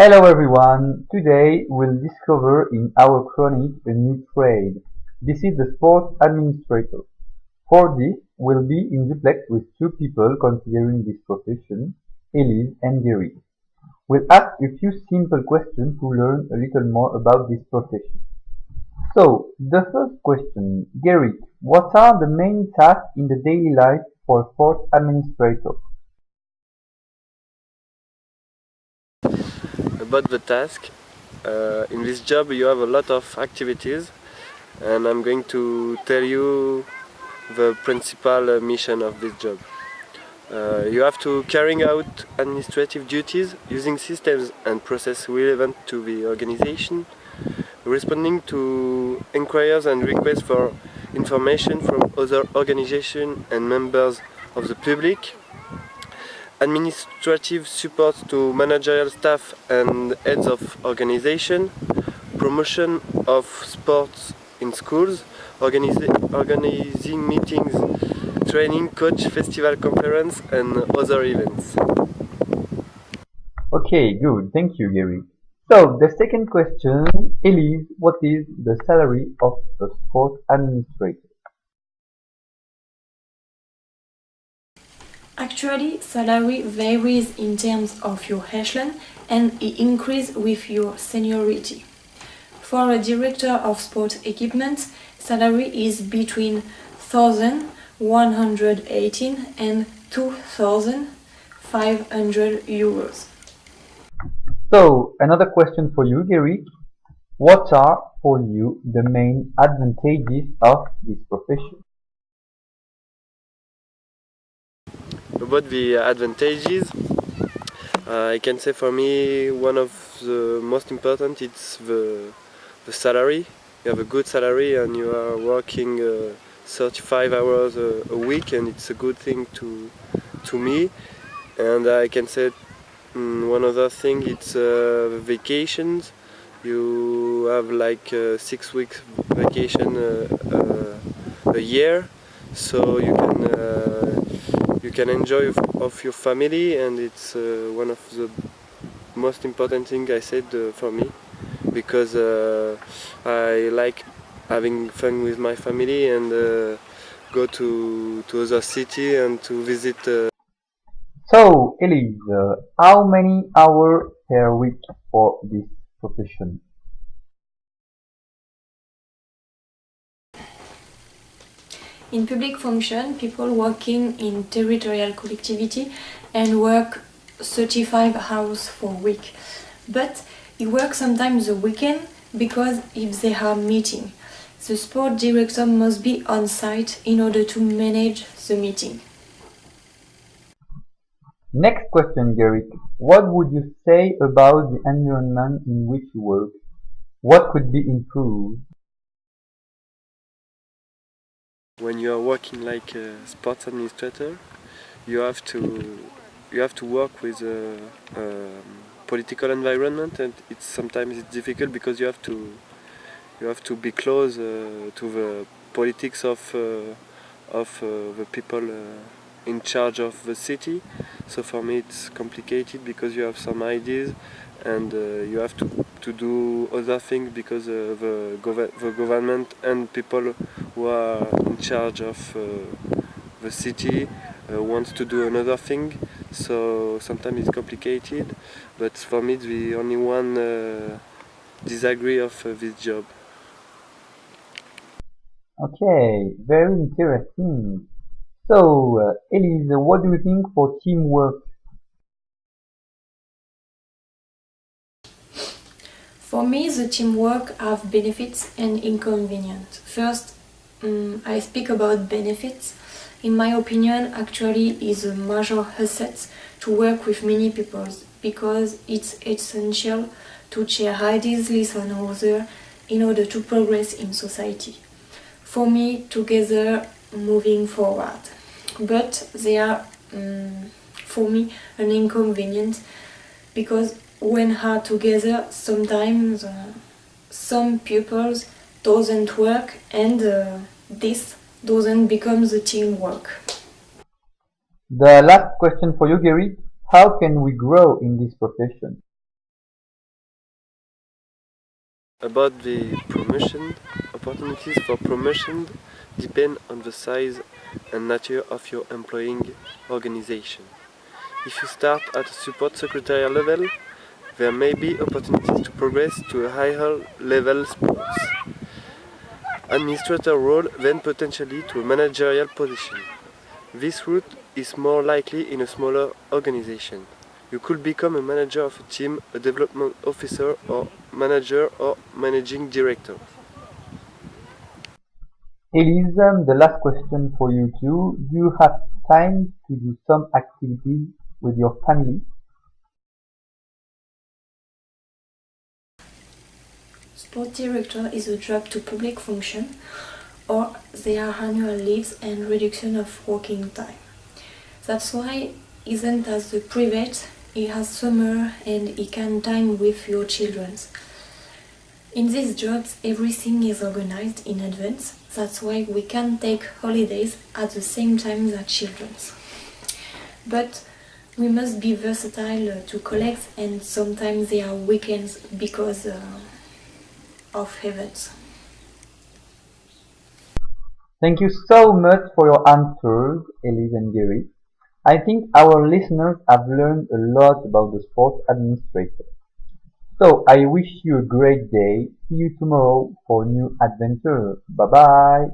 Hello everyone, today we'll discover in our chronic a new trade. This is the sports administrator. For this, we'll be in duplex with two people considering this profession, Elise and Gary. We'll ask a few simple questions to learn a little more about this profession. So, the first question, Gary, what are the main tasks in the daily life for a sports administrator? About the task, in this job you have a lot of activities, and I'm going to tell you the principal mission of this job. You have to carry out administrative duties using systems and processes relevant to the organization, responding to inquiries and requests for information from other organizations and members of the public, administrative support to managerial staff and heads of organization, promotion of sports in schools, organizing meetings, training, coach, festival, conference, and other events. Okay, good. Thank you, Gary. So, the second question, Elise, what is the salary of a sport administrator? Actually, salary varies in terms of your echelon and it increases with your seniority. For a director of sport equipment, salary is between 1,118 and 2,500 euros. So, another question for you, Gary. What are, for you, the main advantages of this profession? About the advantages, I can say for me one of the most important is the salary. You have a good salary and you are working 35 hours a week, and it's a good thing to me. And I can say one other thing, it's vacations. You have like 6 weeks vacation a year, so you can enjoy of your family, and it's one of the most important thing I said for me, because I like having fun with my family and go to other city and to visit. So, Elise, how many hours per week for this profession? In public function, people working in territorial collectivity and work 35 hours for a week. But it works sometimes the weekend because if they have meeting, the sport director must be on site in order to manage the meeting. Next question, Gary. What would you say about the environment in which you work? What could be improved? When you are working like a sports administrator, you have to work with a political environment, and sometimes it's difficult because you have to be close to the politics of the people in charge of the city. So for me it's complicated because you have some ideas, and you have to do other things because the government and people who are in charge of the city wants to do another thing. So sometimes it's complicated, but for me it's the only one disagree of this job. Okay, very interesting. So, Elise, what do you think for teamwork? For me, the teamwork have benefits and inconvenience. First, I speak about benefits. In my opinion, actually is a major asset to work with many people because it's essential to share ideas, listen others in order to progress in society. For me, together moving forward. But they are, for me, an inconvenience because when hard together, sometimes some pupils doesn't work, and this doesn't become the teamwork. The last question for you, Gary. How can we grow in this profession? About the promotion, opportunities for promotion depend on the size and nature of your employing organization. If you start at a support secretarial level, there may be opportunities to progress to a higher level sports administrator role, then potentially to a managerial position. This route is more likely in a smaller organization. You could become a manager of a team, a development officer, or manager or managing director. Elise, the last question for you too. Do you have time to do some activities with your family? Sport director is a job to public function, or there are annual leaves and reduction of working time. That's why isn't as the private, he has summer and he can time with your children. In these jobs, everything is organized in advance. That's why we can take holidays at the same time as children. But we must be versatile to collect, and sometimes there are weekends because of events. Thank you so much for your answers, Elise and Gary. I think our listeners have learned a lot about the sports administrator. So I wish you a great day. See you tomorrow for new adventure. Bye bye.